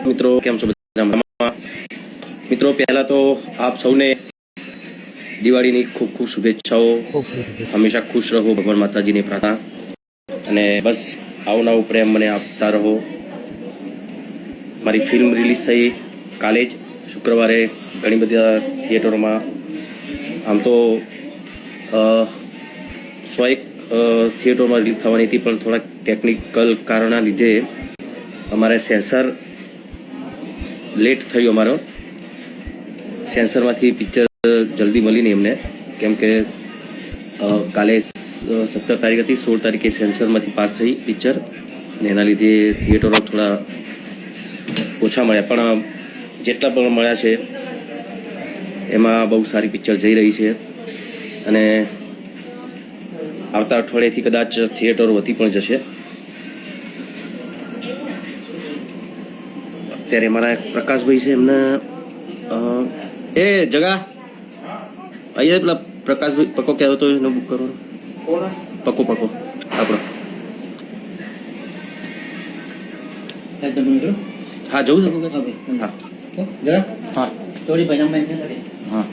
મિત્રો કેમ છો બધા? મિત્રો પહેલા તો આપ સૌને દિવાળીની ખૂબ ખૂબ શુભેચ્છાઓ. હંમેશા ખુશ રહો, ભગવાન માતાજીની પ્રાર્થના, અને બસ આવું નવું પ્રેમ મને આપતા રહો. મારી ફિલ્મ રિલીઝ થઈ કાલે જ શુક્રવારે ઘણી બધા થિયેટરોમાં. આમ તો 101 થિયેટરમાં રિલીઝ થવાની હતી, પણ થોડાક ટેકનિકલ કારણના લીધે અમારે સેન્સર લેટ થયું. અમારો સેન્સરમાંથી પિક્ચર જલ્દી મળી નહીં એમને, કેમ કે કાલે 17 તારીખ હતી, 16 તારીખે સેન્સરમાંથી પાસ થઈ પિક્ચર, ને એના લીધે થિયેટરો થોડા ઓછા મળ્યા. પણ જેટલા પણ મળ્યા છે એમાં બહુ સારી પિક્ચર જઈ રહી છે, અને આવતા અઠવાડિયેથી કદાચ થિયેટરો વધી પણ જશે. અત્યારે મારા પ્રકાશભાઈ છે, એમને એ જગા અહીંયા પેલા પ્રકાશભાઈ પકો કહેતો હતો એને બુક કરવાનો. પકો આપણો. હા જવું છે. હા હા થોડી પૈસા હા